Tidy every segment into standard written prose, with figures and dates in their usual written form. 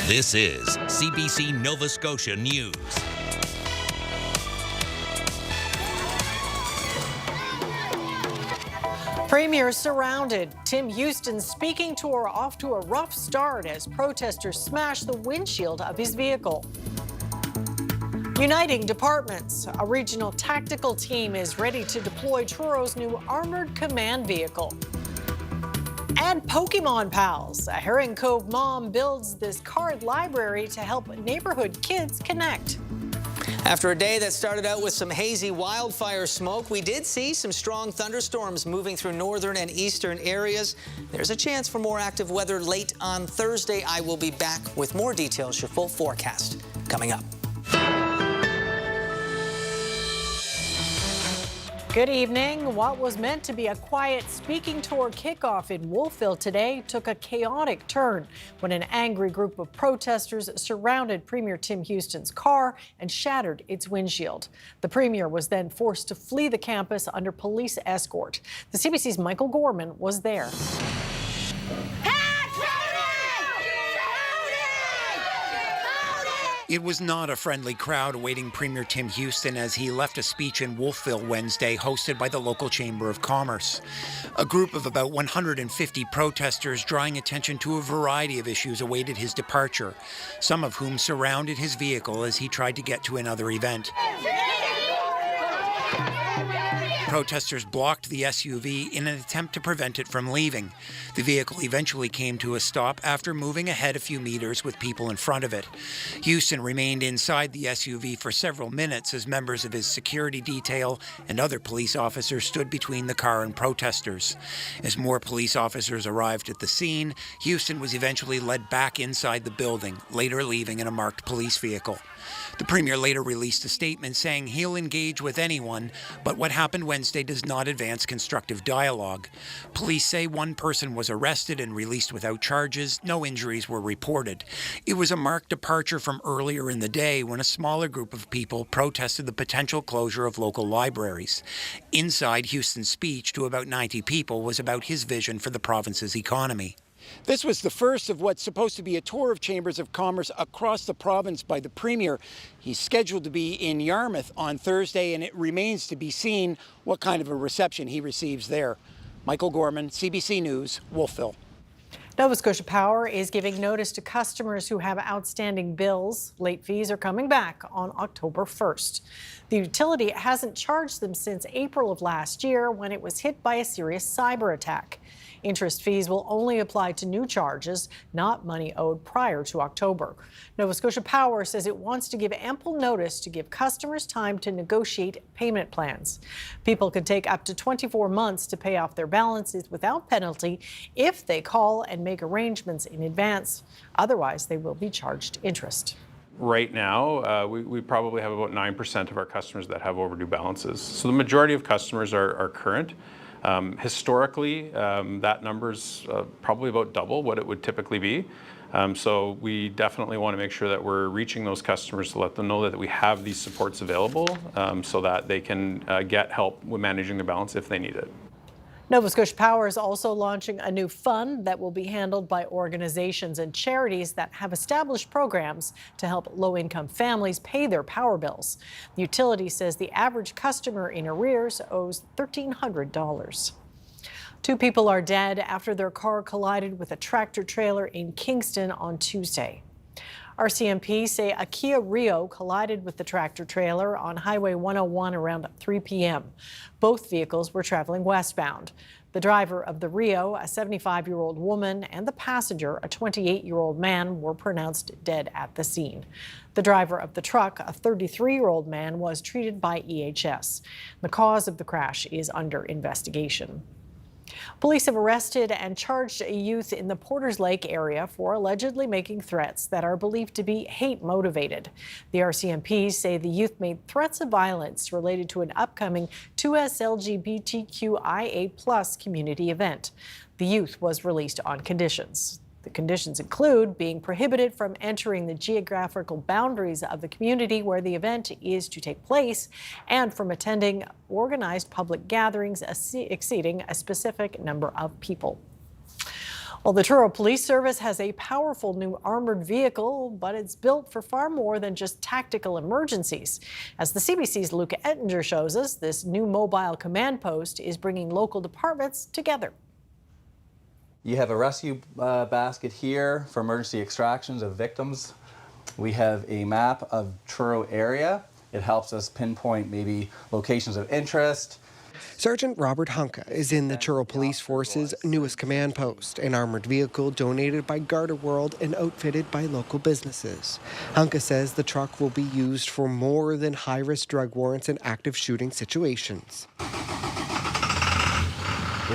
This is CBC Nova Scotia News. Premier surrounded. Tim Houston's speaking tour off to a rough start as protesters smash the windshield of his vehicle. Uniting departments. A regional tactical team is ready to deploy Truro's new armored command vehicle. And Pokemon Pals. A Herring Cove mom builds this card library to help neighborhood kids connect. After a day that started out with some hazy wildfire smoke, we did see some strong thunderstorms moving through northern and eastern areas. There's a chance for more active weather late on Thursday. I will be back with more details, your full forecast coming up. Good evening. What was meant to be a quiet speaking tour kickoff in Wolfville today took a chaotic turn when an angry group of protesters surrounded Premier Tim Houston's car and shattered its windshield. The Premier was then forced to flee the campus under police escort. The CBC's Michael Gorman was there. It was not a friendly crowd awaiting Premier Tim Houston as he left a speech in Wolfville Wednesday hosted by the local Chamber of Commerce. A group of about 150 protesters drawing attention to a variety of issues awaited his departure, some of whom surrounded his vehicle as he tried to get to another event. Protesters blocked the SUV in an attempt to prevent it from leaving. The vehicle eventually came to a stop after moving ahead a few meters with people in front of it. Houston remained inside the SUV for several minutes as members of his security detail and other police officers stood between the car and protesters. As more police officers arrived at the scene, Houston was eventually led back inside the building, later leaving in a marked police vehicle. The Premier later released a statement saying he'll engage with anyone, but what happened Wednesday does not advance constructive dialogue. Police say one person was arrested and released without charges. No injuries were reported. It was a marked departure from earlier in the day when a smaller group of people protested the potential closure of local libraries. Inside, Houston's speech to about 90 people was about his vision for the province's economy. This was the first of what's supposed to be a tour of chambers of commerce across the province by the Premier. He's scheduled to be in Yarmouth on Thursday, and it remains to be seen what kind of a reception he receives there. Michael Gorman, CBC News, Wolfville. Nova Scotia Power is giving notice to customers who have outstanding bills. Late fees are coming back on October 1st. The utility hasn't charged them since April of last year when it was hit by a serious cyber attack. Interest fees will only apply to new charges, not money owed prior to October. Nova Scotia Power says it wants to give ample notice to give customers time to negotiate payment plans. People could take up to 24 months to pay off their balances without penalty if they call and make arrangements in advance. Otherwise, they will be charged interest. Right now, we probably have about 9% of our customers that have overdue balances. So the majority of customers are current. Historically, that number's probably about double what it would typically be. So we definitely want to make sure that we're reaching those customers to let them know that we have these supports available so that they can get help with managing their balance if they need it. Nova Scotia Power is also launching a new fund that will be handled by organizations and charities that have established programs to help low-income families pay their power bills. The utility says the average customer in arrears owes $1,300. 2 people are dead after their car collided with a tractor trailer in Kingston on Tuesday. RCMP say a Kia Rio collided with the tractor trailer on Highway 101 around 3 p.m. Both vehicles were traveling westbound. The driver of the Rio, a 75-year-old woman, and the passenger, a 28-year-old man, were pronounced dead at the scene. The driver of the truck, a 33-year-old man, was treated by EHS. The cause of the crash is under investigation. Police have arrested and charged a youth in the Porters Lake area for allegedly making threats that are believed to be hate-motivated. The RCMP say the youth made threats of violence related to an upcoming 2S LGBTQIA+ community event. The youth was released on conditions. The conditions include being prohibited from entering the geographical boundaries of the community where the event is to take place and from attending organized public gatherings exceeding a specific number of people. Well, the Truro Police Service has a powerful new armored vehicle, but it's built for far more than just tactical emergencies. As the CBC's Luca Ettinger shows us, this new mobile command post is bringing local departments together. You have a rescue basket here for emergency extractions of victims. We have a map of Truro area. It helps us pinpoint maybe locations of interest. Sergeant Robert Hunka is in the Truro Police Force's newest command post, an armored vehicle donated by Garda World and outfitted by local businesses. Hunka says the truck will be used for more than high-risk drug warrants and active shooting situations. Because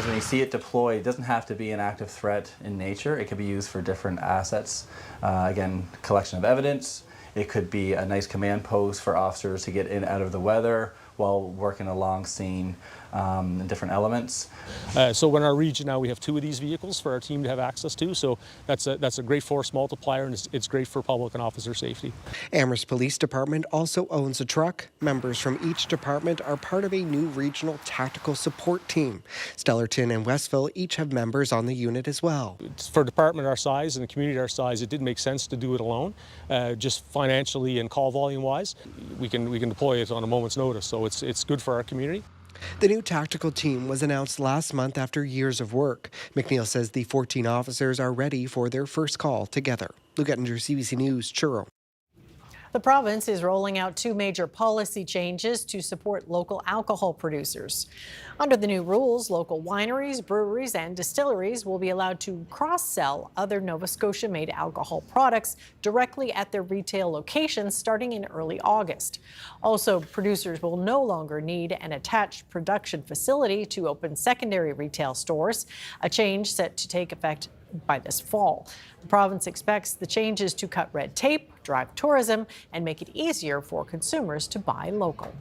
when you see it deployed, it doesn't have to be an active threat in nature. It could be used for different assets. Again, collection of evidence. It could be a nice command post for officers to get in out of the weather while working along scene and different elements. So in our region now we have 2 of these vehicles for our team to have access to, so that's a great force multiplier, and it's great for public and officer safety. Amherst Police Department also owns a truck. Members from each department are part of a new regional tactical support team. Stellarton and Westville each have members on the unit as well. For a department our size and a community our size, it didn't make sense to do it alone, just financially and call volume wise. We can deploy it on a moment's notice, so it's good for our community. The new tactical team was announced last month after years of work. McNeil says the 14 officers are ready for their first call together. Luke Ettinger, CBC News, Truro. The province is rolling out 2 major policy changes to support local alcohol producers. Under the new rules, local wineries, breweries, and distilleries will be allowed to cross-sell other Nova Scotia-made alcohol products directly at their retail locations starting in early August. Also, producers will no longer need an attached production facility to open secondary retail stores, a change set to take effect by this fall. The province expects the changes to cut red tape, drive tourism, and make it easier for consumers to buy local.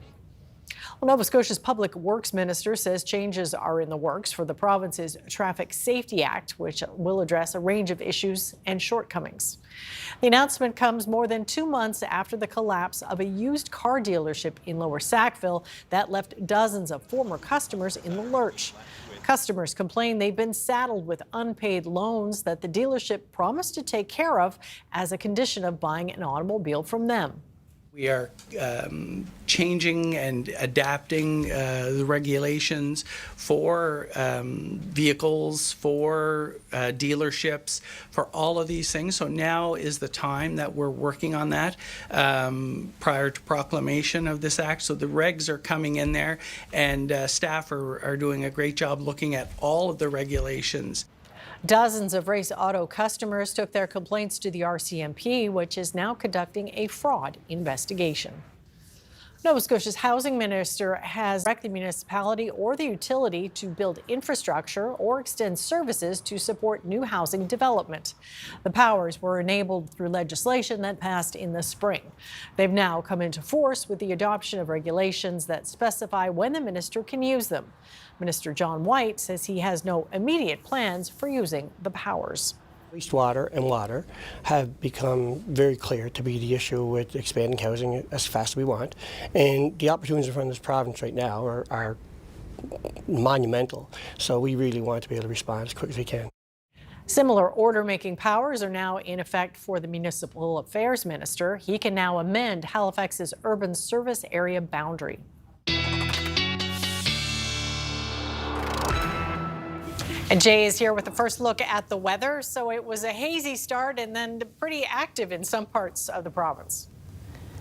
Well, Nova Scotia's Public Works Minister says changes are in the works for the province's Traffic Safety Act, which will address a range of issues and shortcomings. The announcement comes more than 2 months after the collapse of a used car dealership in Lower Sackville that left dozens of former customers in the lurch. Customers complain they've been saddled with unpaid loans that the dealership promised to take care of as a condition of buying an automobile from them. We are changing and adapting the regulations for vehicles, for dealerships, for all of these things. So now is the time that we're working on that prior to proclamation of this act. So the regs are coming in there, and staff are doing a great job looking at all of the regulations. Dozens of Race Auto customers took their complaints to the RCMP, which is now conducting a fraud investigation. Nova Scotia's housing minister has directed the municipality or the utility to build infrastructure or extend services to support new housing development. The powers were enabled through legislation that passed in the spring. They've now come into force with the adoption of regulations that specify when the minister can use them. Minister John White says he has no immediate plans for using the powers. Wastewater and water have become very clear to be the issue with expanding housing as fast as we want. And the opportunities in front of this province right now are monumental. So we really want to be able to respond as quick as we can. Similar order-making powers are now in effect for the Municipal Affairs Minister. He can now amend Halifax's urban service area boundary. And Jay is here with the first look at the weather. So it was a hazy start and then pretty active in some parts of the province.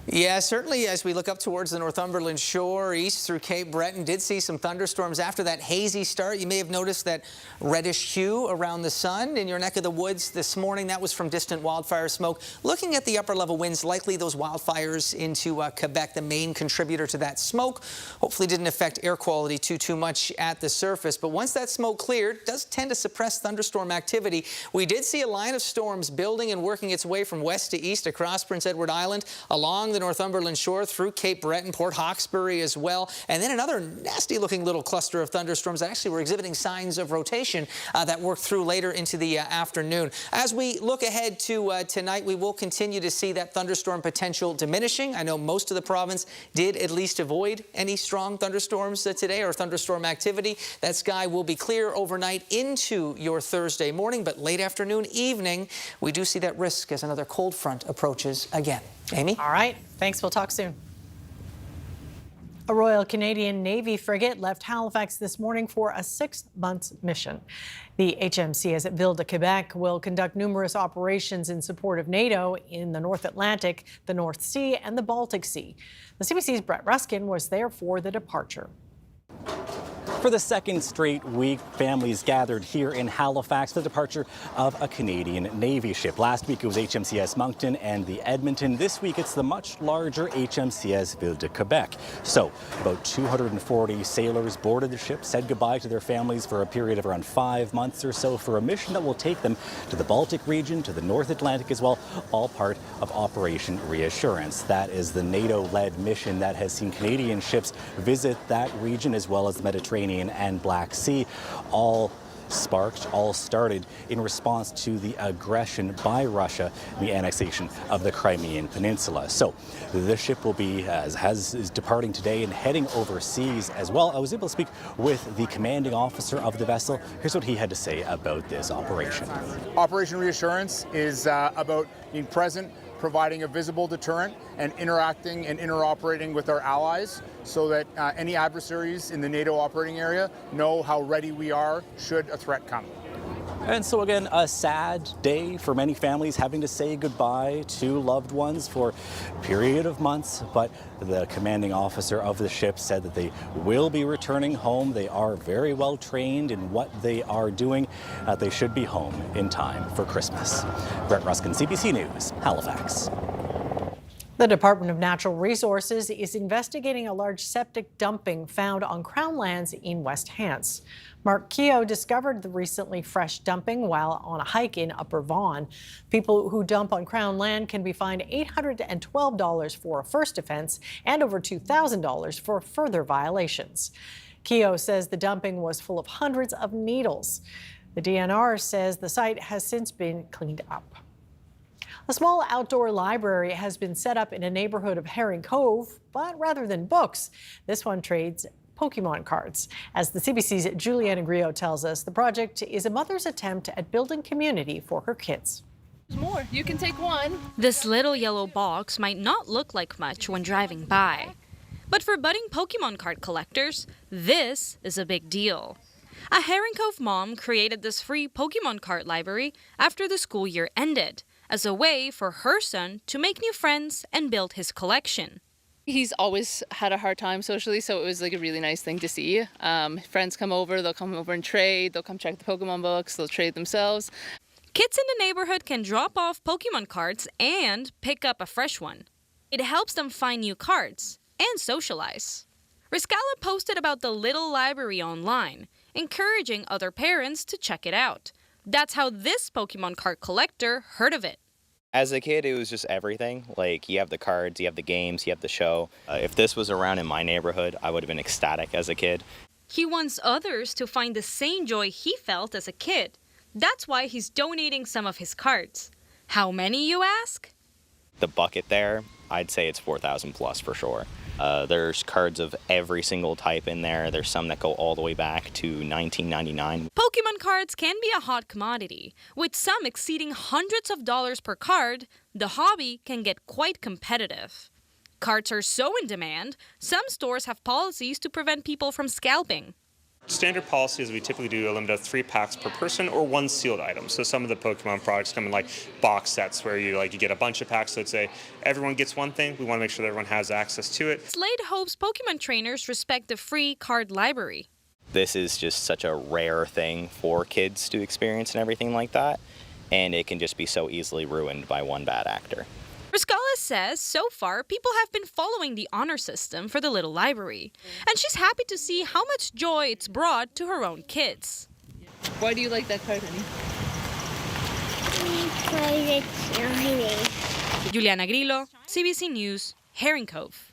Yeah, certainly as we look up towards the Northumberland shore, east through Cape Breton, did see some thunderstorms after that hazy start. You may have noticed that reddish hue around the sun in your neck of the woods this morning. That was from distant wildfire smoke. Looking at the upper level winds, likely those wildfires into Quebec, the main contributor to that smoke. Hopefully didn't affect air quality too much at the surface. But once that smoke cleared, it does tend to suppress thunderstorm activity. We did see a line of storms building and working its way from west to east across Prince Edward Island, along along the Northumberland shore through Cape Breton, Port Hawkesbury as well. And then another nasty-looking little cluster of thunderstorms that actually were exhibiting signs of rotation that worked through later into the afternoon. As we look ahead to tonight, we will continue to see that thunderstorm potential diminishing. I know most of the province did at least avoid any strong thunderstorms today or thunderstorm activity. That sky will be clear overnight into your Thursday morning, but late afternoon, evening, we do see that risk as another cold front approaches again. Amy? All right. Thanks. We'll talk soon. A Royal Canadian Navy frigate left Halifax this morning for a 6-month mission. The HMCS at Ville de Quebec will conduct numerous operations in support of NATO in the North Atlantic, the North Sea, and the Baltic Sea. The CBC's Brett Ruskin was there for the departure. For the second straight week, families gathered here in Halifax for the departure of a Canadian Navy ship. Last week it was HMCS Moncton and the Edmonton. This week it's the much larger HMCS Ville de Quebec. So about 240 sailors boarded the ship, said goodbye to their families for a period of around 5 months or so for a mission that will take them to the Baltic region, to the North Atlantic as well, all part of Operation Reassurance. That is the NATO-led mission that has seen Canadian ships visit that region as well as the Mediterranean and Black Sea, all started in response to the aggression by Russia and the annexation of the Crimean Peninsula. So the ship will be, is departing today and heading overseas as well. I was able to speak with the commanding officer of the vessel. Here's what he had to say about this operation. Operation Reassurance is about being present, providing a visible deterrent, and interacting and interoperating with our allies so that any adversaries in the NATO operating area know how ready we are should a threat come. And so again, a sad day for many families having to say goodbye to loved ones for a period of months, but the commanding officer of the ship said that they will be returning home. They are very well trained in what they are doing. They should be home in time for Christmas. Brett Ruskin, CBC News, Halifax. The Department of Natural Resources is investigating a large septic dumping found on Crown lands in West Hants. Mark Keogh discovered the recently fresh dumping while on a hike in Upper Vaughan. People who dump on Crown land can be fined $812 for a first offense and over $2,000 for further violations. Keogh says the dumping was full of hundreds of needles. The DNR says the site has since been cleaned up. A small outdoor library has been set up in a neighborhood of Herring Cove, but rather than books, this one trades Pokemon cards. As the CBC's Juliana Griot tells us, the project is a mother's attempt at building community for her kids. There's more. You can take one. This little yellow box might not look like much when driving by, but for budding Pokemon card collectors, this is a big deal. A Herring Cove mom created this free Pokemon card library after the school year ended, as a way for her son to make new friends and build his collection. He's always had a hard time socially, so it was like a really nice thing to see. Friends come over, they'll come over and trade, they'll come check the Pokemon books, they'll trade themselves. Kids in the neighborhood can drop off Pokemon cards and pick up a fresh one. It helps them find new cards and socialize. Riscala posted about the little library online, encouraging other parents to check it out. That's how this Pokemon card collector heard of it. As a kid, it was just everything. Like, you have the cards, you have the games, you have the show. If this was around in my neighborhood, I would have been ecstatic as a kid. He wants others to find the same joy he felt as a kid. That's why he's donating some of his cards. How many, you ask? The bucket there, I'd say it's 4,000 plus for sure. There's cards of every single type in there. There's some that go all the way back to 1999. Pokemon cards can be a hot commodity. With some exceeding hundreds of dollars per card, the hobby can get quite competitive. Cards are so in demand, some stores have policies to prevent people from scalping. Standard policy is we typically do a limit of 3 packs per person or 1 sealed item. So some of the Pokemon products come in like box sets where you get a bunch of packs. So let's say everyone gets one thing. We want to make sure that everyone has access to it. Slade hopes Pokemon trainers respect the free card library. This is just such a rare thing for kids to experience and everything like that. And it can just be so easily ruined by one bad actor. Riscala says so far people have been following the honor system for the little library, and she's happy to see how much joy it's brought to her own kids. Why do you like that card, honey? Juliana Grillo, CBC News, Herring Cove.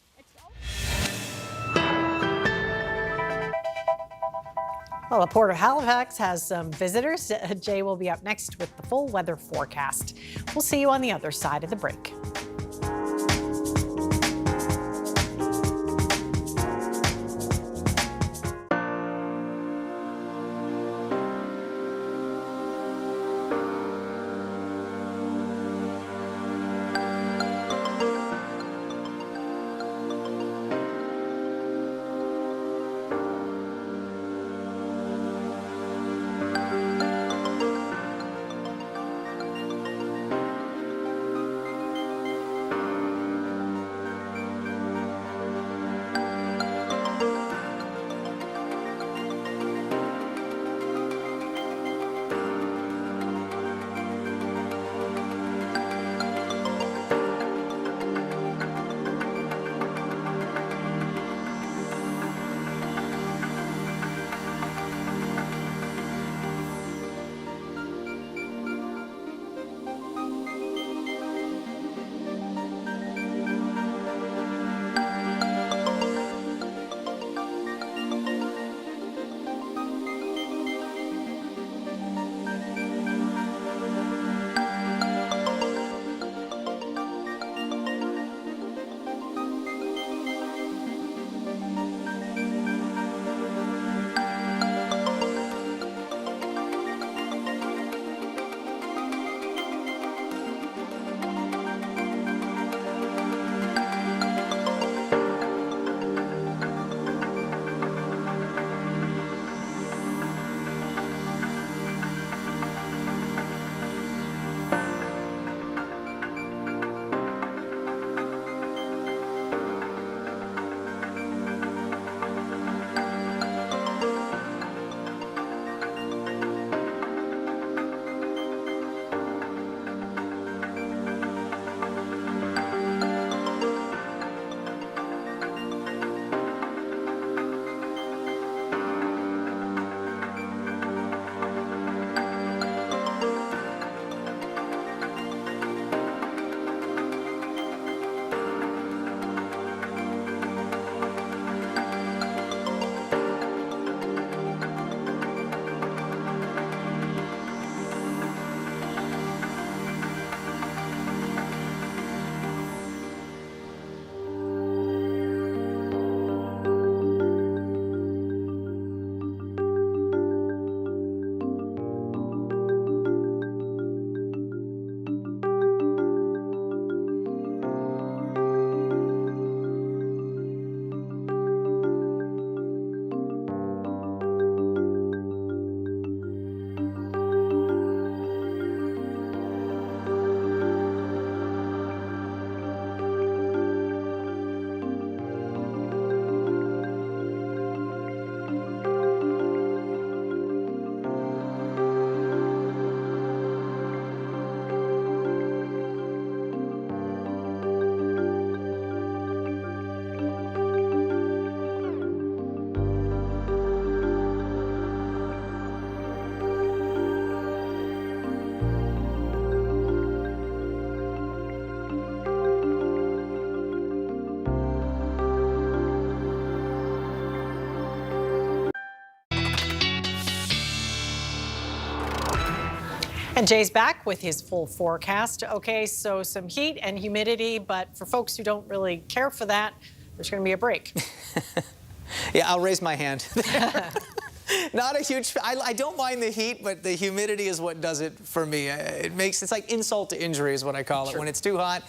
Well, the Port of Halifax has some visitors. Jay will be up next with the full weather forecast. We'll see you on the other side of the break. And Jay's back with his full forecast. Okay, so some heat and humidity, but for folks who don't really care for that, there's going to be a break. Yeah, I'll raise my hand. Not a huge, I don't mind the heat, but the humidity is what does it for me. It's like insult to injury is what I call it. When it's too hot,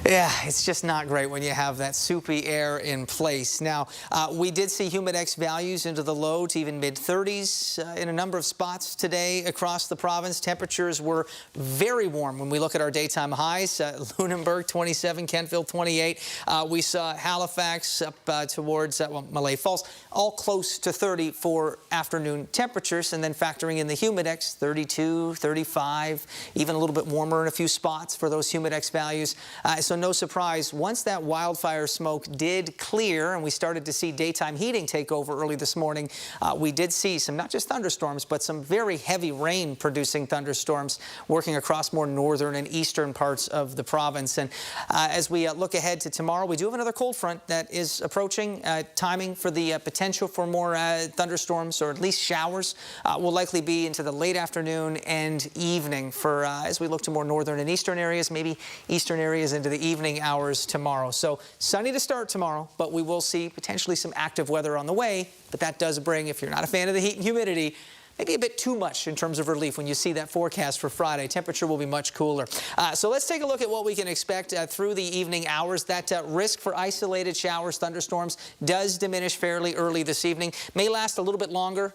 yeah, it's just not great when you have that soupy air in place. Now, we did see Humidex values into the low to even mid-30s in a number of spots today across the province. Temperatures were very warm when we look at our daytime highs. Lunenburg, 27, Kentville, 28. We saw Halifax up towards Malay Falls, all close to 30 for afternoon temperatures, and then factoring in the Humidex, 32, 35, even a little bit warmer in a few spots for those Humidex values. So so no surprise, once that wildfire smoke did clear and we started to see daytime heating take over early this morning, we did see some, not just thunderstorms, but some very heavy rain producing thunderstorms working across more northern and eastern parts of the province. And as we look ahead to tomorrow, we do have another cold front that is approaching. Timing for the potential for more thunderstorms, or at least showers, will likely be into the late afternoon and evening for as we look to more northern and eastern areas, maybe eastern areas into the evening hours tomorrow. So sunny to start tomorrow, but we will see potentially some active weather on the way. But that does bring, if you're not a fan of the heat and humidity, maybe a bit too much in terms of relief when you see that forecast for Friday. Temperature will be much cooler. So let's take a look at what we can expect through the evening hours. That risk for isolated showers, thunderstorms does diminish fairly early this evening. May last a little bit longer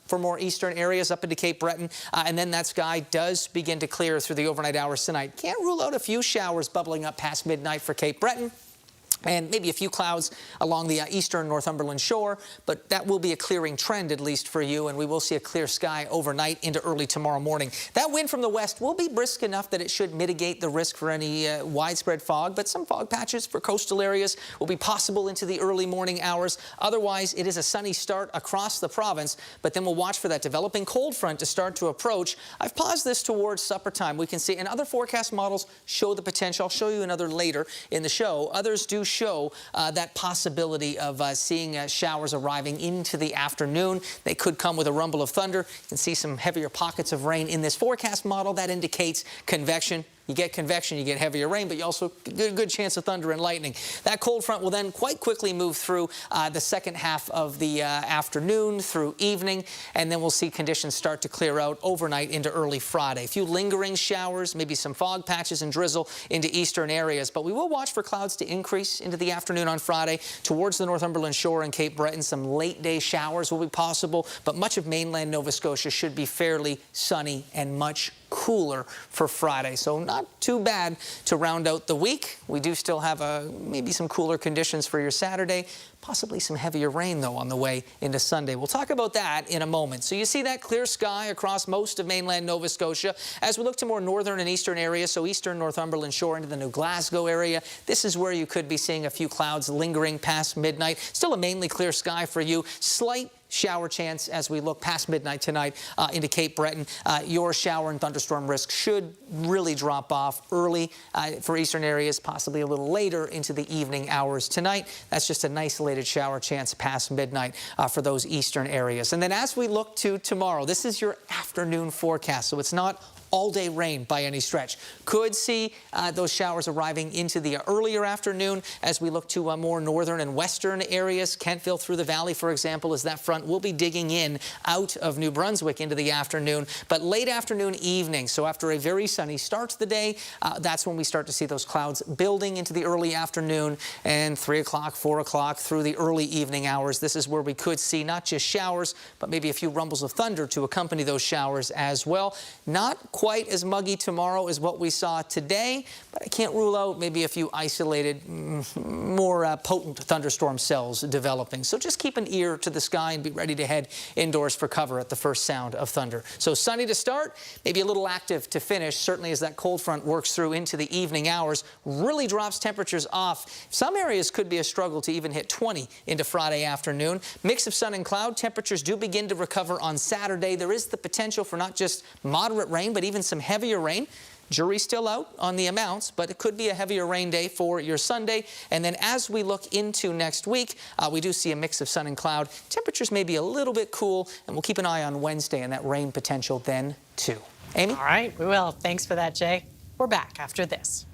for more eastern areas up into Cape Breton. And then that sky does begin to clear through the overnight hours tonight. Can't rule out a few showers bubbling up past midnight for Cape Breton, and maybe a few clouds along the eastern Northumberland shore, but that will be a clearing trend, at least for you, and we will see a clear sky overnight into early tomorrow morning. That wind from the west will be brisk enough that it should mitigate the risk for any widespread fog, but some fog patches for coastal areas will be possible into the early morning hours. Otherwise, it is a sunny start across the province, but then we'll watch for that developing cold front to start to approach. I've paused this towards supper time. We can see, and other forecast models show the potential. I'll show you another later in the show. Others do show that possibility of seeing showers arriving into the afternoon. They could come with a rumble of thunder. You can see some heavier pockets of rain in this forecast model. That indicates convection. You get convection, you get heavier rain, but you also get a good chance of thunder and lightning. That cold front will then quite quickly move through the second half of the afternoon through evening, and then we'll see conditions start to clear out overnight into early Friday. A few lingering showers, maybe some fog patches and drizzle into eastern areas, but we will watch for clouds to increase into the afternoon on Friday towards the Northumberland shore and Cape Breton. Some late day showers will be possible, but much of mainland Nova Scotia should be fairly sunny and much cooler for Friday. So not too bad to round out the week. We do still have maybe some cooler conditions for your Saturday. Possibly some heavier rain, though, on the way into Sunday. We'll talk about that in a moment. So you see that clear sky across most of mainland Nova Scotia. As we look to more northern and eastern areas, so eastern Northumberland shore into the New Glasgow area, this is where you could be seeing a few clouds lingering past midnight. Still a mainly clear sky for you. Slight shower chance as we look past midnight tonight into Cape Breton. Your shower and thunderstorm risk should really drop off early for eastern areas, possibly a little later into the evening hours tonight. That's just an isolated shower chance past midnight for those eastern areas. And then as we look to tomorrow, this is your afternoon forecast, so it's not all-day rain by any stretch. Could see those showers arriving into the earlier afternoon as we look to more northern and western areas. Kentville through the valley, for example, as that front will be digging in out of New Brunswick into the afternoon. But late afternoon, evening, so after a very sunny start to the day, that's when we start to see those clouds building into the early afternoon, and 3 o'clock, 4 o'clock through the early evening hours. This is where we could see not just showers, but maybe a few rumbles of thunder to accompany those showers as well. Not quite as muggy tomorrow as what we saw today, but I can't rule out maybe a few isolated, more potent thunderstorm cells developing. So just keep an ear to the sky and be ready to head indoors for cover at the first sound of thunder. So sunny to start, maybe a little active to finish, certainly as that cold front works through into the evening hours, really drops temperatures off. Some areas could be a struggle to even hit 20 into Friday afternoon. Mix of sun and cloud, temperatures do begin to recover on Saturday. There is the potential for not just moderate rain, but even some heavier rain. Jury's still out on the amounts, but it could be a heavier rain day for your Sunday. And then as we look into next week, we do see a mix of sun and cloud. Temperatures may be a little bit cool, and we'll keep an eye on Wednesday and that rain potential then too. Amy? All right, we will. Thanks for that, Jay. We're back after this.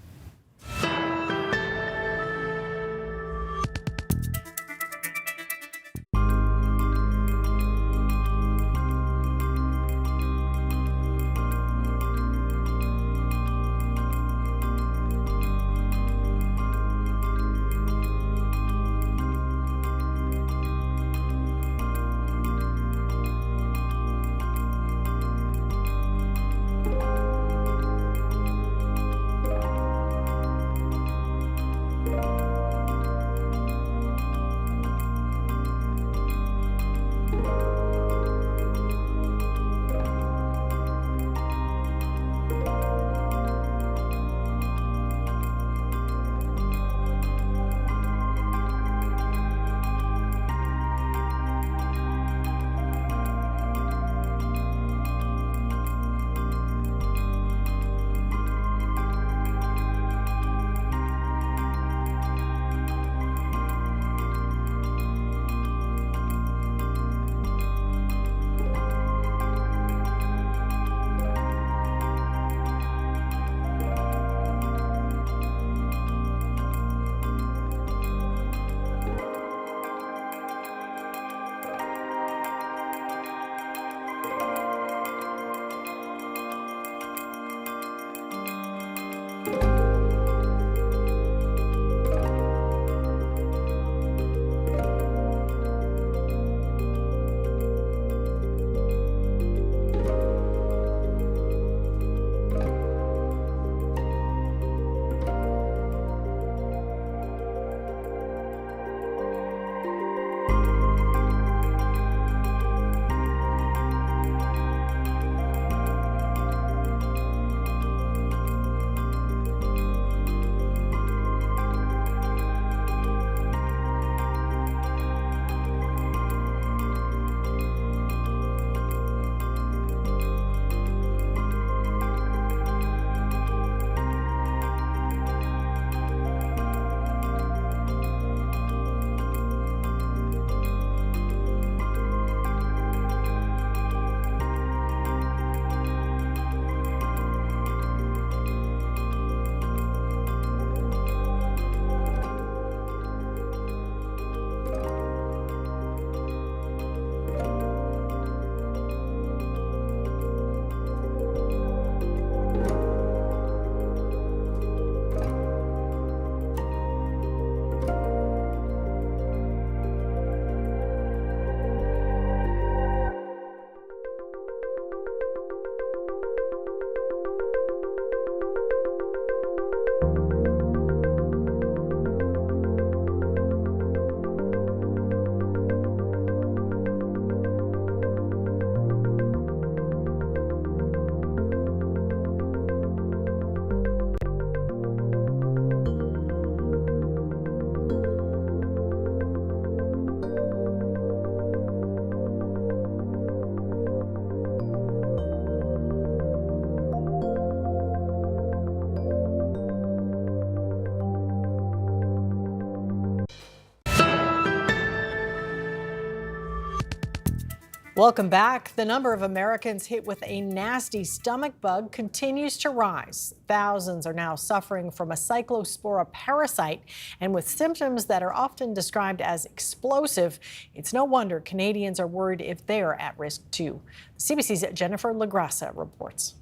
Welcome back. The number of Americans hit with a nasty stomach bug continues to rise. Thousands are now suffering from a cyclospora parasite, and with symptoms that are often described as explosive, it's no wonder Canadians are worried if they're at risk too. CBC's Jennifer Lagrassa reports.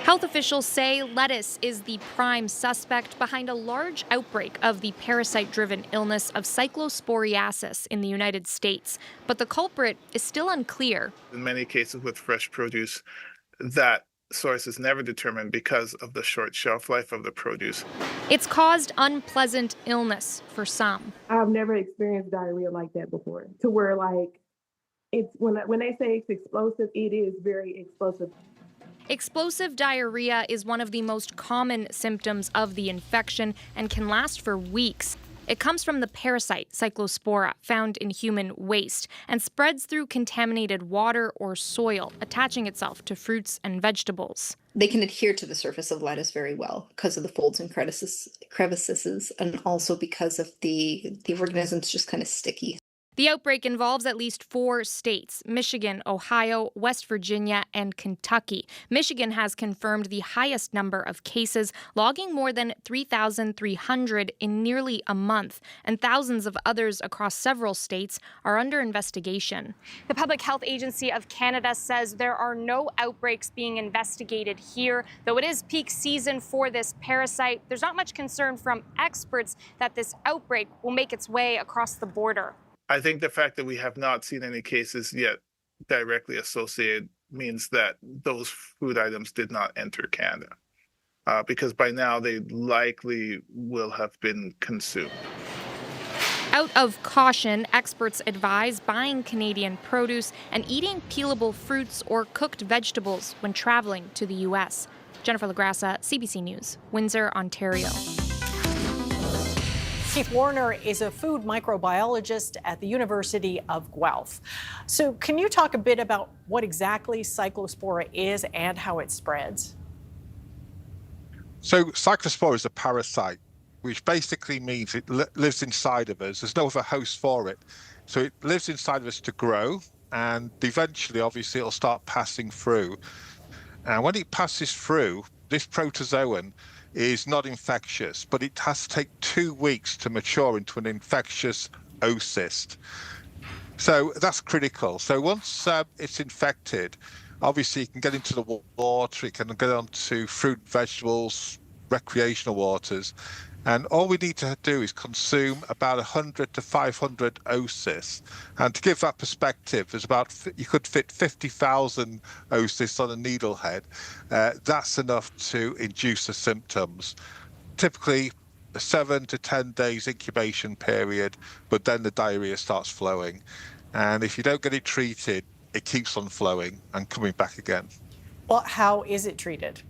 Health officials say lettuce is the prime suspect behind a large outbreak of the parasite-driven illness of cyclosporiasis in the United States. But the culprit is still unclear. In many cases with fresh produce, that source is never determined because of the short shelf life of the produce. It's caused unpleasant illness for some. I've never experienced diarrhea like that before, to where like it's when they say it's explosive, it is very explosive. Explosive diarrhea is one of the most common symptoms of the infection and can last for weeks. It comes from the parasite Cyclospora, found in human waste, and spreads through contaminated water or soil, attaching itself to fruits and vegetables. They can adhere to the surface of lettuce very well because of the folds and crevices, and also because of the organism's just kind of sticky. The outbreak involves at least 4 states: Michigan, Ohio, West Virginia, and Kentucky. Michigan has confirmed the highest number of cases, logging more than 3,300 in nearly a month, and thousands of others across several states are under investigation. The Public Health Agency of Canada says there are no outbreaks being investigated here. Though it is peak season for this parasite, there's not much concern from experts that this outbreak will make its way across the border. I think the fact that we have not seen any cases yet directly associated means that those food items did not enter Canada, because by now they likely will have been consumed. Out of caution, experts advise buying Canadian produce and eating peelable fruits or cooked vegetables when traveling to the U.S. Jennifer Lagrassa, CBC News, Windsor, Ontario. Keith Warner is a food microbiologist at the University of Guelph. So can you talk a bit about what exactly cyclospora is and how it spreads? So cyclospora is a parasite, which basically means it lives inside of us. There's no other host for it. So it lives inside of us to grow, and eventually, obviously, it'll start passing through. And when it passes through, this protozoan is not infectious, but it has to take 2 weeks to mature into an infectious oocyst. So that's critical. So once it's infected, obviously it can get into the water, it can get onto fruit, vegetables, recreational waters. And all we need to do is consume about 100 to 500 oocysts. And to give that perspective, there's you could fit 50,000 oocysts on a needle head. That's enough to induce the symptoms. Typically, a 7 to 10 days incubation period, but then the diarrhea starts flowing. And if you don't get it treated, it keeps on flowing and coming back again. Well, how is it treated?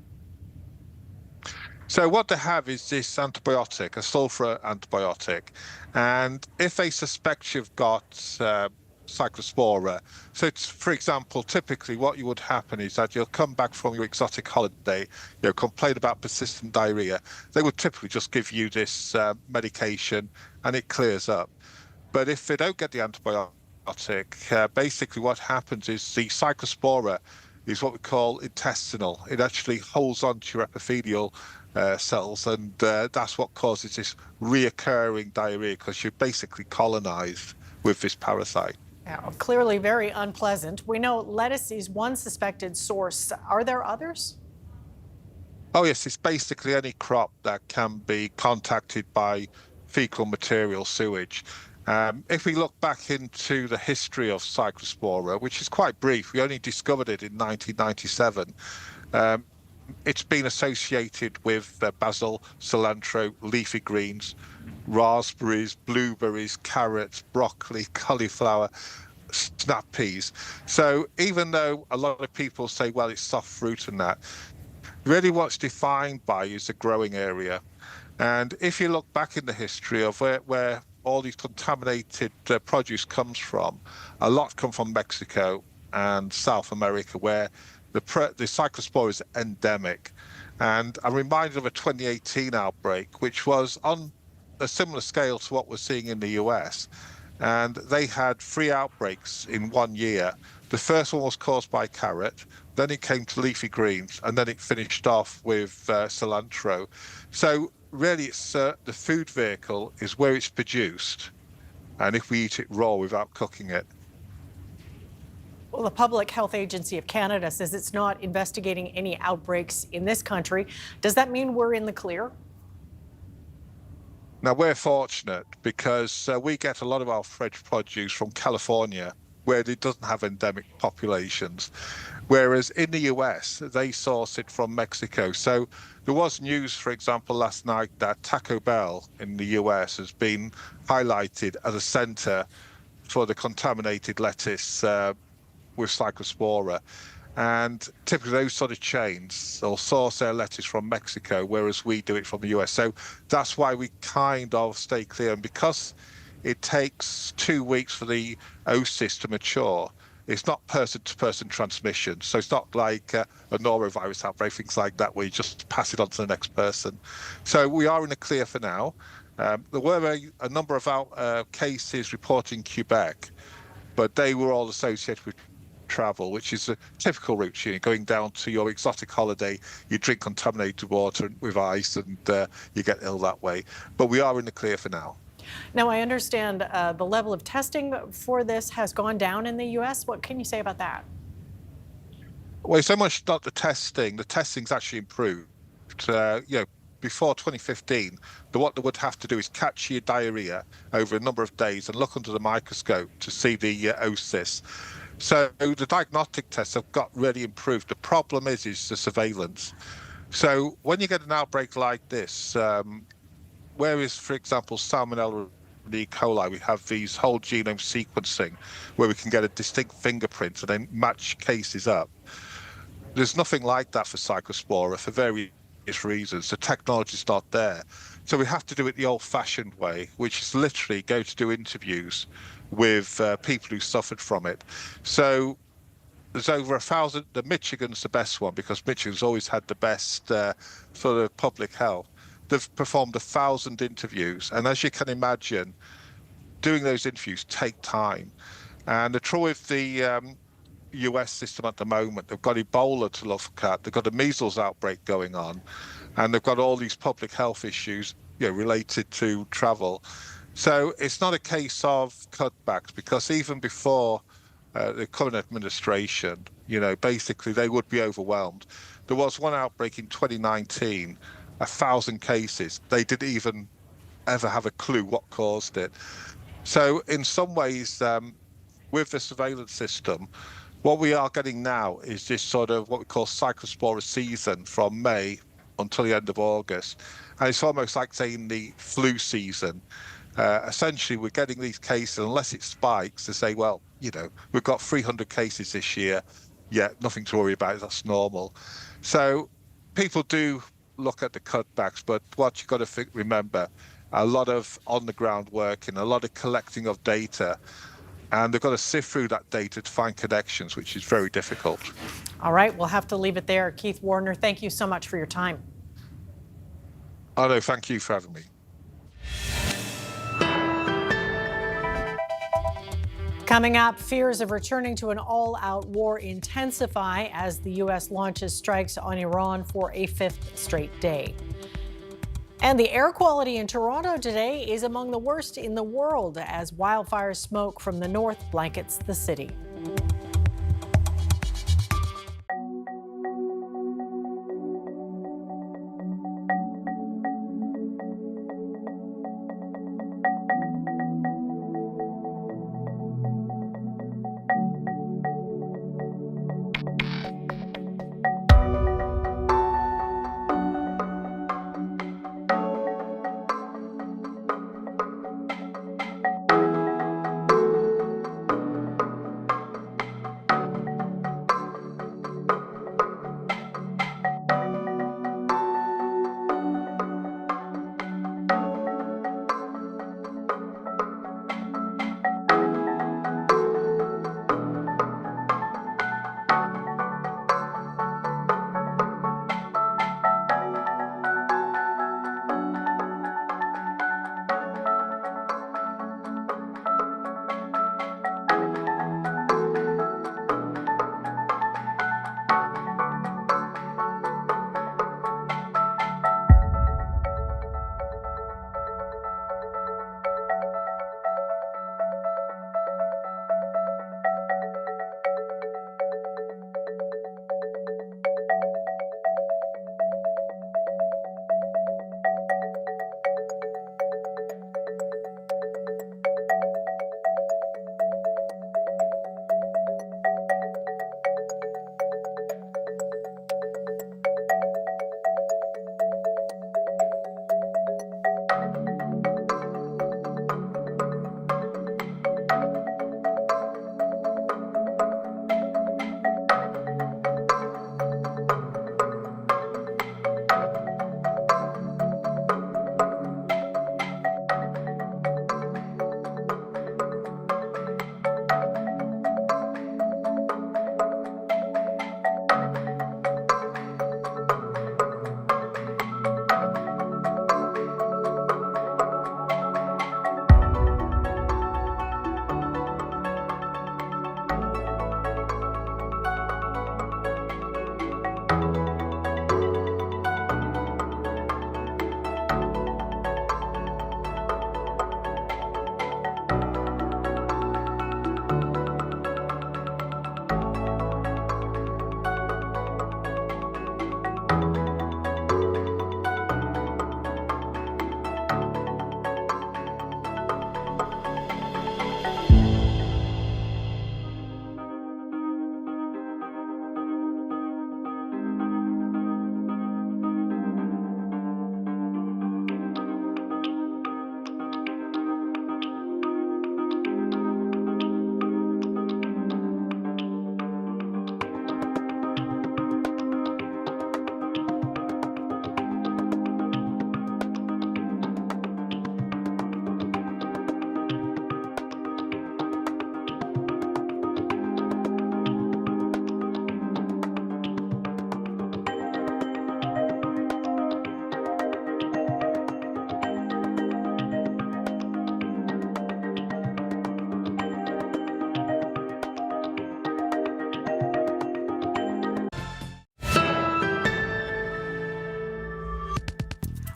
So what they have is this antibiotic, a sulfur antibiotic. And if they suspect you've got cyclospora, so it's, for example, typically what you would happen is that you'll come back from your exotic holiday, you'll complain about persistent diarrhea. They would typically just give you this medication and it clears up. But if they don't get the antibiotic, basically what happens is the cyclospora is what we call intestinal. It actually holds on to your epithelial cells, and that's what causes this reoccurring diarrhea, because you're basically colonized with this parasite. Yeah, clearly very unpleasant. We know lettuce is one suspected source. Are there others? Oh yes, it's basically any crop that can be contacted by fecal material, sewage. If we look back into the history of cyclospora, which is quite brief, we only discovered it in 1997. It's been associated with basil, cilantro, leafy greens, raspberries, blueberries, carrots, broccoli, cauliflower, snap peas. So even though a lot of people say, well, it's soft fruit and that, really what's defined by is the growing area. And if you look back in the history of where all these contaminated produce comes from, a lot come from Mexico and South America, where the cyclospora is endemic. And I'm reminded of a 2018 outbreak, which was on a similar scale to what we're seeing in the US. and they had 3 outbreaks in 1 year. The first one was caused by carrot, then it came to leafy greens, and then it finished off with cilantro. So really, it's the food vehicle is where it's produced, and if we eat it raw without cooking it. Well, the Public Health Agency of Canada says it's not investigating any outbreaks in this country. Does that mean we're in the clear? Now, we're fortunate because we get a lot of our fresh produce from California, where it doesn't have endemic populations. Whereas in the US, they source it from Mexico. So there was news, for example, last night that Taco Bell in the US has been highlighted as a center for the contaminated lettuce with Cyclospora. And typically those sort of chains will source their lettuce from Mexico, whereas we do it from the US. So that's why we kind of stay clear. And because it takes 2 weeks for the oocyst to mature, it's not person-to-person transmission. So it's not like a norovirus outbreak, things like that, where you just pass it on to the next person. So we are in the clear for now. There were a number of cases reported in Quebec, but they were all associated with travel, which is a typical route. You know, going down to your exotic holiday, you drink contaminated water with ice, and you get ill that way. But we are in the clear for now. Now, I understand the level of testing for this has gone down in the U.S. What can you say about that? Well, so much not the testing. The testing's actually improved. Before 2015, what they would have to do is catch your diarrhea over a number of days and look under the microscope to see the oocysts. So the diagnostic tests have got really improved. The problem is the surveillance. So when you get an outbreak like this, whereas, for example, Salmonella and E. coli, we have these whole genome sequencing where we can get a distinct fingerprint and then match cases up. There's nothing like that for Cyclospora for various reasons. The technology's not there. So we have to do it the old-fashioned way, which is literally go to do interviews with people who suffered from it. So there's over 1,000. The Michigan's the best one because Michigan's always had the best for the public health. They've performed 1,000 interviews, and as you can imagine, doing those interviews take time. And the trouble with the US system at the moment, they've got Ebola to look at, they've got a measles outbreak going on, and they've got all these public health issues, related to travel. So it's not a case of cutbacks, because even before the current administration, basically they would be overwhelmed. There was one outbreak in 2019, 1,000 cases. They didn't even ever have a clue what caused it. So in some ways, with the surveillance system, what we are getting now is this sort of what we call Cyclospora season from May until the end of August. And it's almost like saying the flu season. Essentially, we're getting these cases, unless it spikes, to say, well, we've got 300 cases this year. Yeah, nothing to worry about. That's normal. So people do look at the cutbacks, but what you've got to remember, a lot of on-the-ground work and a lot of collecting of data, and they've got to sift through that data to find connections, which is very difficult. All right, we'll have to leave it there. Keith Warner, thank you so much for your time. Oh, no, thank you for having me. Coming up, fears of returning to an all-out war intensify as the U.S. launches strikes on Iran for a 5th straight day. And the air quality in Toronto today is among the worst in the world as wildfire smoke from the north blankets the city.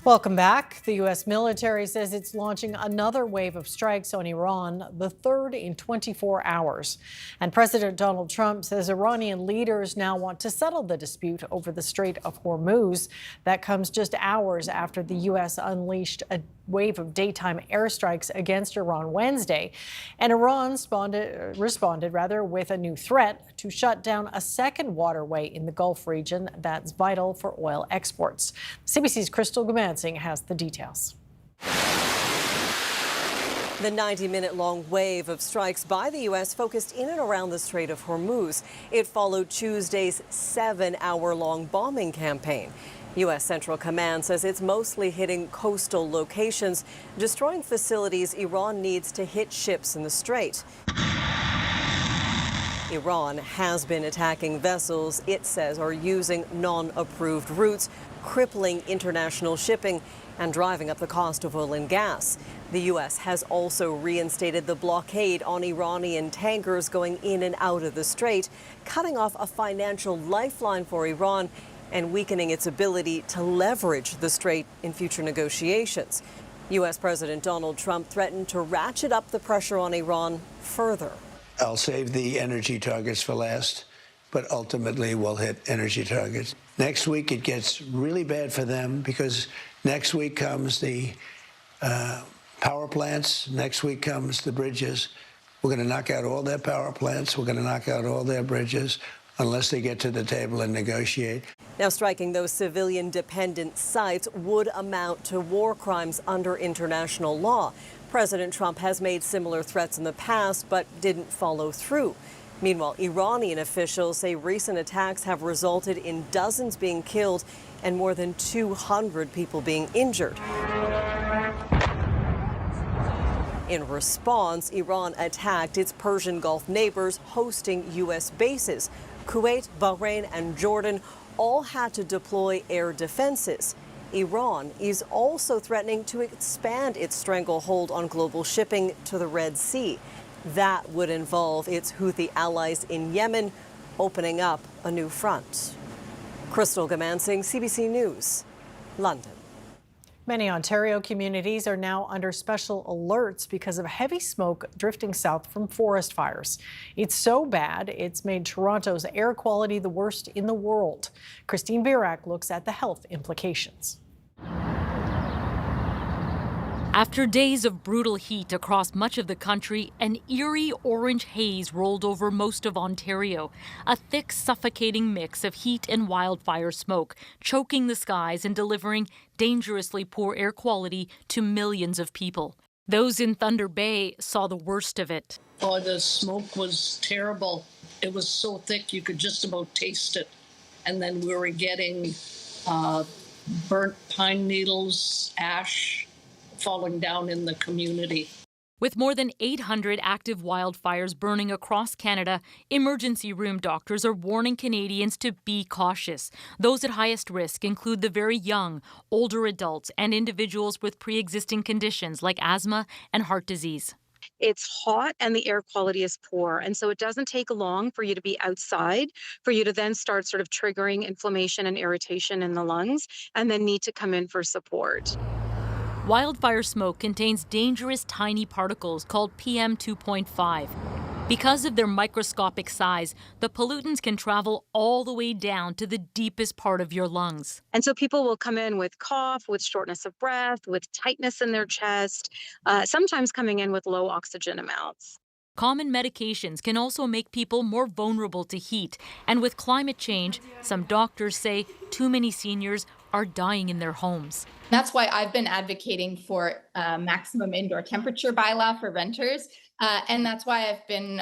Welcome back. The U.S. military says it's launching another wave of strikes on Iran, the third in 24 hours. And President Donald Trump says Iranian leaders now want to settle the dispute over the Strait of Hormuz. That comes just hours after the U.S. unleashed a wave of daytime airstrikes against Iran Wednesday. And Iran responded with a new threat to shut down a second waterway in the Gulf region that's vital for oil exports. CBC's Crystal Gamansing has the details. The 90-minute-long wave of strikes by the U.S. focused in and around the Strait of Hormuz. It followed Tuesday's 7-hour-long bombing campaign. U.S. Central Command says it's mostly hitting coastal locations, destroying facilities Iran needs to hit ships in the strait. Iran has been attacking vessels it says are using non-approved routes, crippling international shipping and driving up the cost of oil and gas. The U.S. has also reinstated the blockade on Iranian tankers going in and out of the strait, cutting off a financial lifeline for Iran and weakening its ability to leverage the strait in future negotiations. U.S. President Donald Trump threatened to ratchet up the pressure on Iran further. I'll save the energy targets for last, but ultimately we'll hit energy targets. Next week it gets really bad for them because next week comes the power plants. Next week comes the bridges. We're going to knock out all their power plants. We're going to knock out all their bridges unless they get to the table and negotiate. Now, striking those civilian-dependent sites would amount to war crimes under international law. President Trump has made similar threats in the past, but didn't follow through. Meanwhile, Iranian officials say recent attacks have resulted in dozens being killed and more than 200 people being injured. In response, Iran attacked its Persian Gulf neighbors hosting U.S. bases. Kuwait, Bahrain, and Jordan all had to deploy air defenses. Iran is also threatening to expand its stranglehold on global shipping to the Red Sea. That would involve its Houthi allies in Yemen opening up a new front. Crystal Gamansing, CBC News, London. Many Ontario communities are now under special alerts because of heavy smoke drifting south from forest fires. It's so bad, it's made Toronto's air quality the worst in the world. Christine Birak looks at the health implications. After days of brutal heat across much of the country, an eerie orange haze rolled over most of Ontario, a thick, suffocating mix of heat and wildfire smoke, choking the skies and delivering dangerously poor air quality to millions of people. Those in Thunder Bay saw the worst of it. Oh, the smoke was terrible. It was so thick you could just about taste it. And then we were getting burnt pine needles, ash, falling down in the community. With more than 800 active wildfires burning across Canada, emergency room doctors are warning Canadians to be cautious. Those at highest risk include the very young, older adults, and individuals with pre-existing conditions like asthma and heart disease. It's hot and the air quality is poor. And so it doesn't take long for you to be outside, for you to then start sort of triggering inflammation and irritation in the lungs, and then need to come in for support. Wildfire smoke contains dangerous tiny particles called PM 2.5. Because of their microscopic size, the pollutants can travel all the way down to the deepest part of your lungs. And so people will come in with cough, with shortness of breath, with tightness in their chest, sometimes coming in with low oxygen amounts. Common medications can also make people more vulnerable to heat. And with climate change, some doctors say too many seniors are dying in their homes. That's why I've been advocating for maximum indoor temperature bylaw for renters. And that's why I've been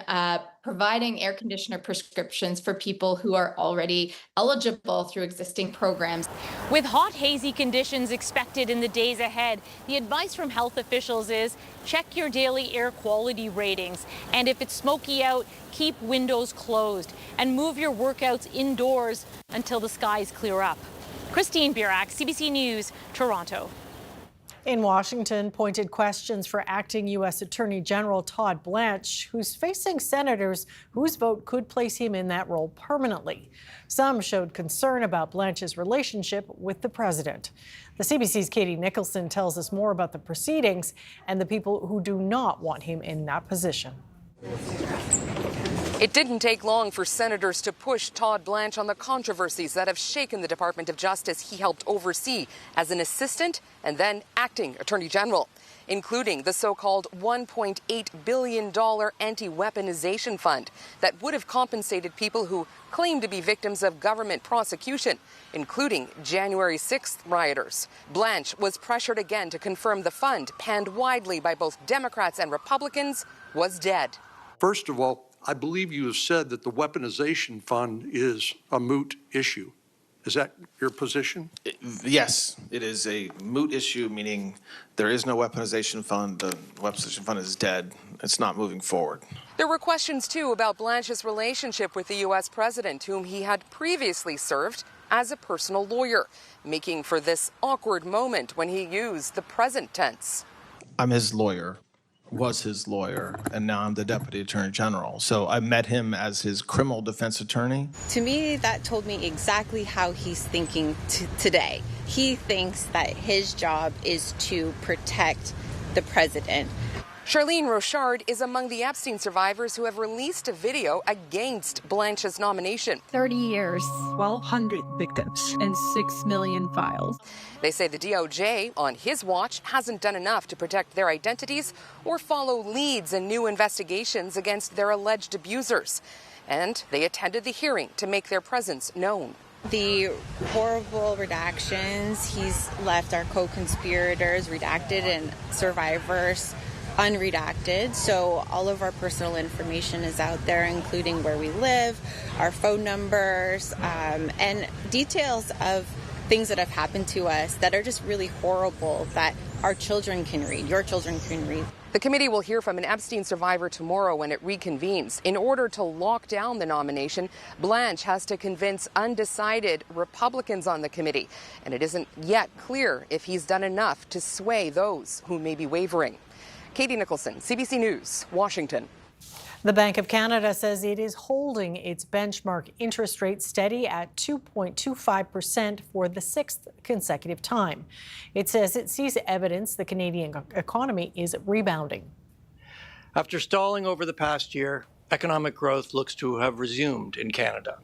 providing air conditioner prescriptions for people who are already eligible through existing programs. With hot, hazy conditions expected in the days ahead, the advice from health officials is check your daily air quality ratings. And if it's smoky out, keep windows closed and move your workouts indoors until the skies clear up. Christine Birak, CBC News, Toronto. In Washington, pointed questions for acting U.S. Attorney General Todd Blanche, who's facing senators whose vote could place him in that role permanently. Some showed concern about Blanche's relationship with the president. The CBC's Katie Nicholson tells us more about the proceedings and the people who do not want him in that position. It didn't take long for senators to push Todd Blanche on the controversies that have shaken the Department of Justice he helped oversee as an assistant and then acting attorney general, including the so-called $1.8 billion anti-weaponization fund that would have compensated people who claim to be victims of government prosecution, including January 6th rioters. Blanche was pressured again to confirm the fund, panned widely by both Democrats and Republicans, was dead. First of all, I believe you have said that the weaponization fund is a moot issue. Is that your position? Yes, it is a moot issue, meaning there is no weaponization fund. The weaponization fund is dead. It's not moving forward. There were questions, too, about Blanche's relationship with the U.S. president, whom he had previously served as a personal lawyer, making for this awkward moment when he used the present tense. I'm his lawyer. Was his lawyer, and now I'm the Deputy Attorney General. So I met him as his criminal defense attorney. To me, that told me exactly how he's thinking today. He thinks that his job is to protect the president. Charlene Rochard is among the Epstein survivors who have released a video against Blanche's nomination. 30 years, 1,200 victims, and 6 million files. They say the DOJ, on his watch, hasn't done enough to protect their identities or follow leads in new investigations against their alleged abusers. And they attended the hearing to make their presence known. The horrible redactions, he's left our co-conspirators redacted and survivors unredacted. So all of our personal information is out there, including where we live, our phone numbers, and details of things that have happened to us that are just really horrible that our children can read, your children can read. The committee will hear from an Epstein survivor tomorrow when it reconvenes. In order to lock down the nomination, Blanche has to convince undecided Republicans on the committee. And it isn't yet clear if he's done enough to sway those who may be wavering. Katie Nicholson, CBC News, Washington. The Bank of Canada says it is holding its benchmark interest rate steady at 2.25% for the sixth consecutive time. It says it sees evidence the Canadian economy is rebounding. After stalling over the past year, economic growth looks to have resumed in Canada.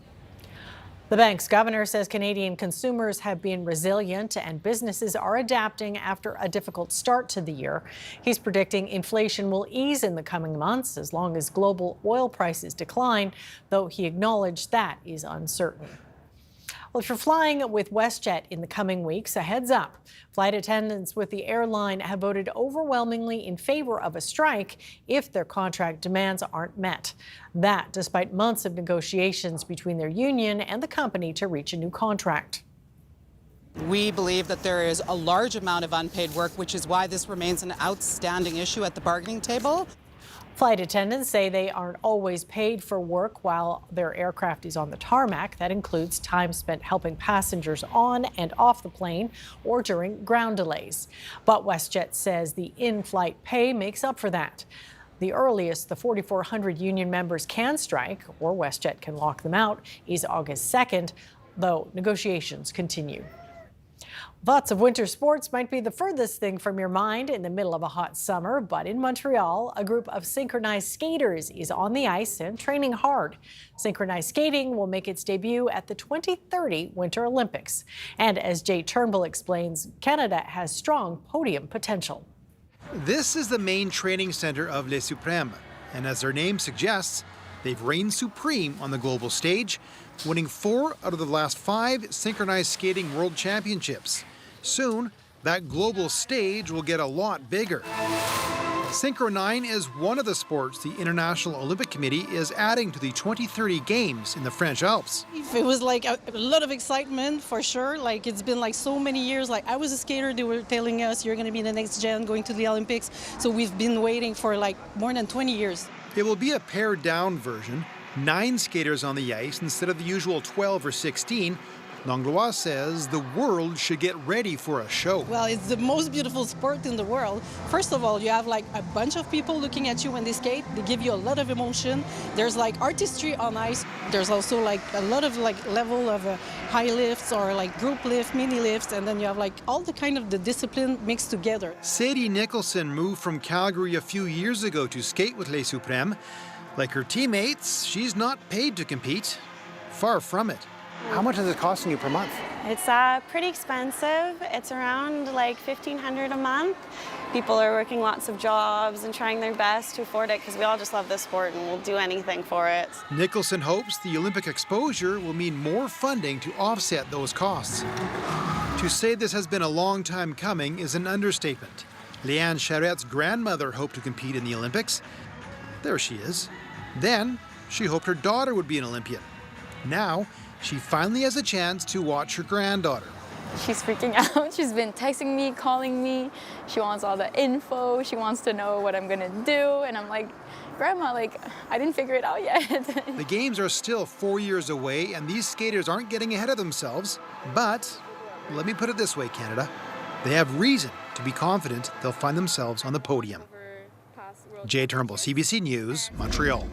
The bank's governor says Canadian consumers have been resilient and businesses are adapting after a difficult start to the year. He's predicting inflation will ease in the coming months as long as global oil prices decline, though he acknowledged that is uncertain. Well, if you're flying with WestJet in the coming weeks, a heads up. Flight attendants with the airline have voted overwhelmingly in favor of a strike if their contract demands aren't met. That despite months of negotiations between their union and the company to reach a new contract. We believe that there is a large amount of unpaid work, which is why this remains an outstanding issue at the bargaining table. Flight attendants say they aren't always paid for work while their aircraft is on the tarmac. That includes time spent helping passengers on and off the plane or during ground delays. But WestJet says the in-flight pay makes up for that. The earliest the 4,400 union members can strike, or WestJet can lock them out, is August 2nd, though negotiations continue. Lots of winter sports might be the furthest thing from your mind in the middle of a hot summer, but in Montreal, a group of synchronized skaters is on the ice and training hard. Synchronized skating will make its debut at the 2030 Winter Olympics. And as Jay Turnbull explains, Canada has strong podium potential. This is the main training center of Les Supremes, and as their name suggests, they've reigned supreme on the global stage, winning 4 out of the last 5 synchronized skating world championships. Soon, that global stage will get a lot bigger. Synchro 9 is one of the sports the International Olympic Committee is adding to the 2030 Games in the French Alps. It was like a lot of excitement for sure. Like it's been like so many years. Like I was a skater, they were telling us you're going to be the next gen going to the Olympics. So we've been waiting for like more than 20 years. It will be a pared down version, 9 skaters on the ice instead of the usual 12 or 16, Langlois says the world should get ready for a show. Well, it's the most beautiful sport in the world. First of all, you have like a bunch of people looking at you when they skate. They give you a lot of emotion. There's like artistry on ice. There's also like a lot of like level of high lifts or like group lift, mini lifts, and then you have like all the kind of the discipline mixed together. Sadie Nicholson moved from Calgary a few years ago to skate with Les Supremes. Like her teammates, she's not paid to compete. Far from it. How much is it costing you per month? It's pretty expensive. It's around like $1,500 a month. People are working lots of jobs and trying their best to afford it because we all just love this sport and we'll do anything for it. Nicholson hopes the Olympic exposure will mean more funding to offset those costs. To say this has been a long time coming is an understatement. Leanne Charrette's grandmother hoped to compete in the Olympics. There she is. Then she hoped her daughter would be an Olympian. Now, she finally has a chance to watch her granddaughter. She's freaking out. She's been texting me, calling me. She wants all the info. She wants to know what I'm gonna do. And I'm like, Grandma, like, I didn't figure it out yet. The games are still 4 years away, and these skaters aren't getting ahead of themselves. But let me put it this way, Canada. They have reason to be confident they'll find themselves on the podium. Jay Turnbull, CBC News, Montreal.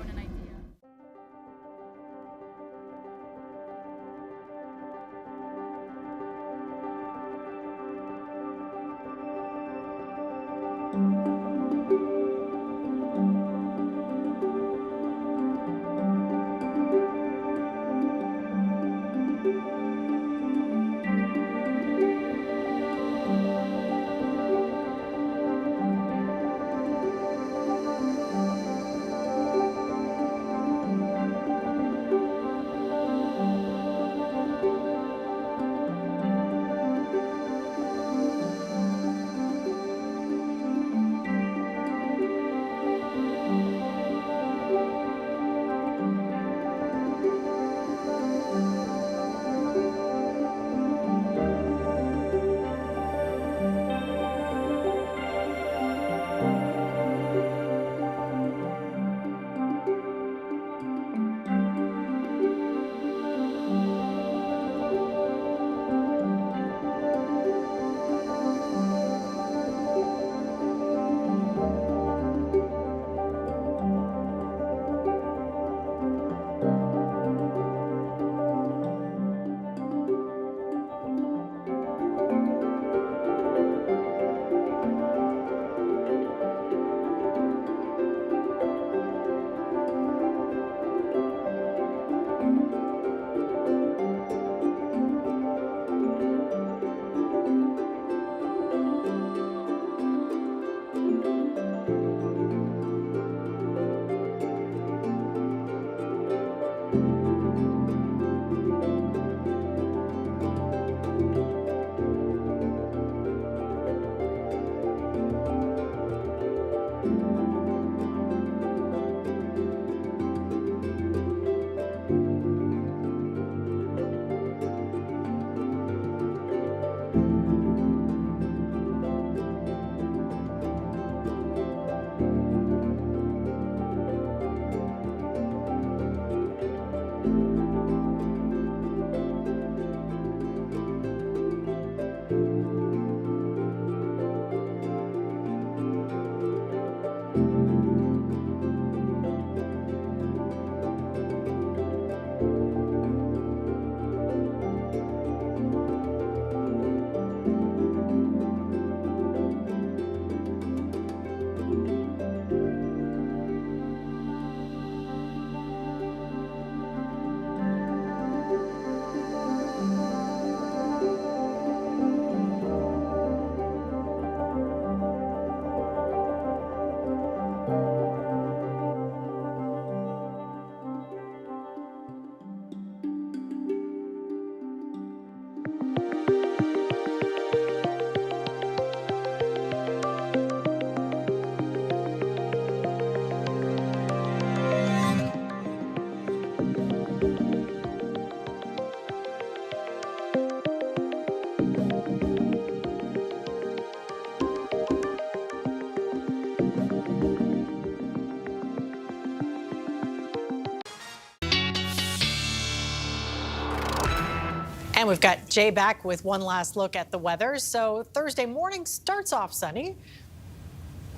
And we've got Jay back with one last look at the weather. So Thursday morning starts off sunny.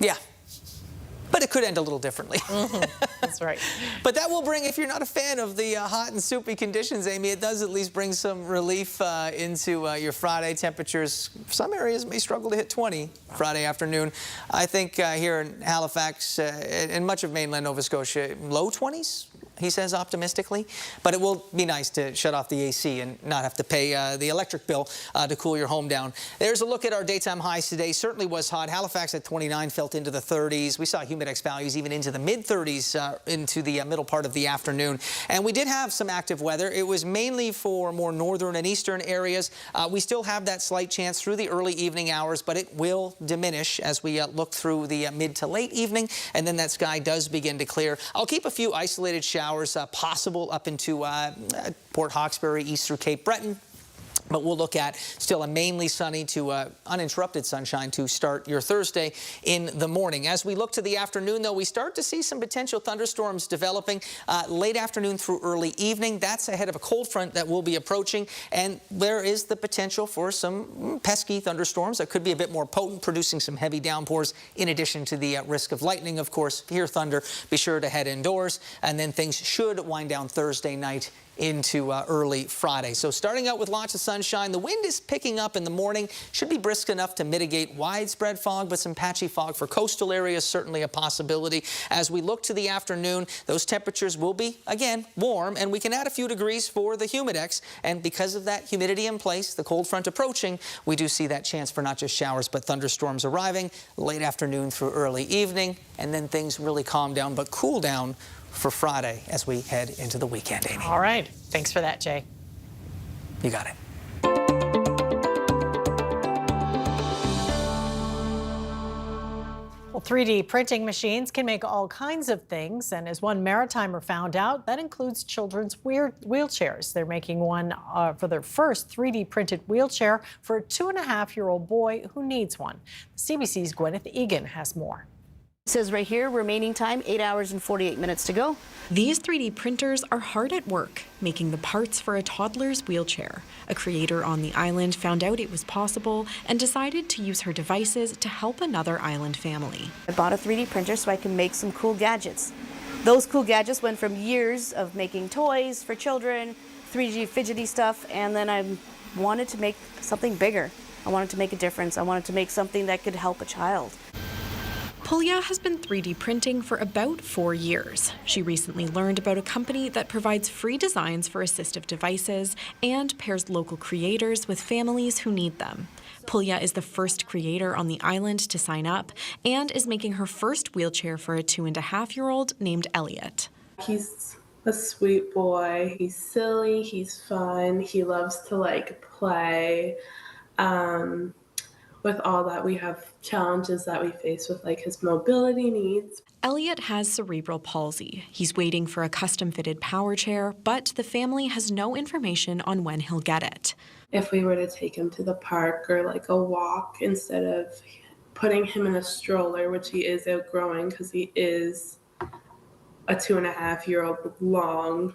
Yeah. But it could end a little differently. That's right. But that will bring, if you're not a fan of the hot and soupy conditions, Amy, it does at least bring some relief into your Friday. Temperatures, some areas may struggle to hit 20 Friday afternoon. I think here in Halifax and much of mainland Nova Scotia, low 20s. He says optimistically, but it will be nice to shut off the AC and not have to pay the electric bill to cool your home down. There's a look at our daytime highs today. Certainly was hot. Halifax at 29 felt into the 30s. We saw humidex values even into the mid-30s into the middle part of the afternoon. And we did have some active weather. It was mainly for more northern and eastern areas. We still have that slight chance through the early evening hours, but it will diminish as we look through the mid to late evening, and then that sky does begin to clear. I'll keep a few isolated showers possible up into Port Hawkesbury, east through Cape Breton. But we'll look at still a mainly sunny to uninterrupted sunshine to start your Thursday in the morning. As we look to the afternoon, though, we start to see some potential thunderstorms developing late afternoon through early evening. That's ahead of a cold front that will be approaching, and there is the potential for some pesky thunderstorms that could be a bit more potent, producing some heavy downpours in addition to the risk of lightning, of course. If you hear thunder, be sure to head indoors, and then things should wind down Thursday night into early Friday. So starting out with lots of sunshine, the wind is picking up in the morning, should be brisk enough to mitigate widespread fog, but some patchy fog for coastal areas, certainly a possibility. As we look to the afternoon, those temperatures will be, again, warm, and we can add a few degrees for the humidex, and because of that humidity in place, the cold front approaching, we do see that chance for not just showers, but thunderstorms arriving late afternoon through early evening, and then things really calm down, but cool down for Friday as we head into the weekend, Amy. All right. Thanks for that, Jay. You got it. Well, 3D printing machines can make all kinds of things, and as one Maritimer found out, that includes children's wheelchairs. They're making one for their first 3D printed wheelchair for a 2.5-year-old boy who needs one. CBC's Gwyneth Egan has more. It says right here, remaining time, 8 hours and 48 minutes to go. These 3D printers are hard at work, making the parts for a toddler's wheelchair. A creator on the island found out it was possible and decided to use her devices to help another island family. I bought a 3D printer so I can make some cool gadgets. Those cool gadgets went from years of making toys for children, 3D fidgety stuff, and then I wanted to make something bigger. I wanted to make a difference. I wanted to make something that could help a child. Pulya has been 3D printing for about 4 years. She recently learned about a company that provides free designs for assistive devices and pairs local creators with families who need them. Pulya is the first creator on the island to sign up and is making her first wheelchair for a 2.5-year-old named Elliot. He's a sweet boy. He's silly. He's fun. He loves to play. With all that, we have challenges that we face with his mobility needs. Elliot has cerebral palsy. He's waiting for a custom-fitted power chair, but the family has no information on when he'll get it. If we were to take him to the park or a walk, instead of putting him in a stroller, which he is outgrowing because he is a 2.5-year-old long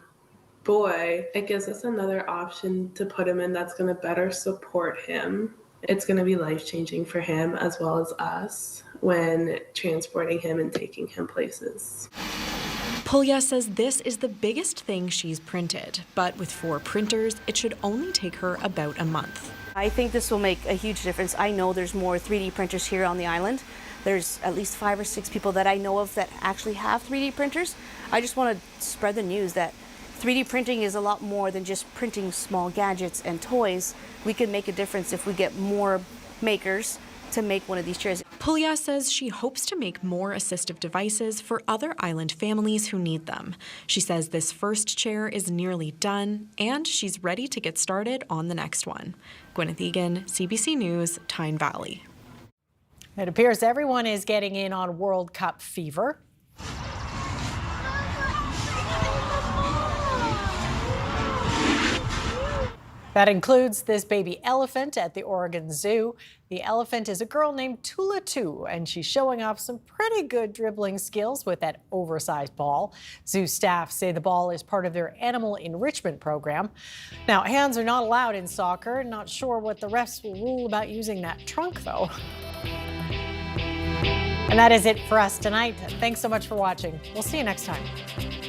boy, it gives us another option to put him in that's going to better support him. It's going to be life-changing for him as well as us when transporting him and taking him places. Pulya says this is the biggest thing she's printed, but with 4 printers, it should only take her about a month. I think this will make a huge difference. I know there's more 3D printers here on the island. There's at least 5 or 6 people that I know of that actually have 3D printers. I just want to spread the news that 3D printing is a lot more than just printing small gadgets and toys. We can make a difference if we get more makers to make one of these chairs. Pulya says she hopes to make more assistive devices for other island families who need them. She says this first chair is nearly done, and she's ready to get started on the next one. Gwyneth Egan, CBC News, Tyne Valley. It appears everyone is getting in on World Cup fever. That includes this baby elephant at the Oregon Zoo. The elephant is a girl named Tula Tu, and she's showing off some pretty good dribbling skills with that oversized ball. Zoo staff say the ball is part of their animal enrichment program. Now, hands are not allowed in soccer. Not sure what the refs will rule about using that trunk, though. And that is it for us tonight. Thanks so much for watching. We'll see you next time.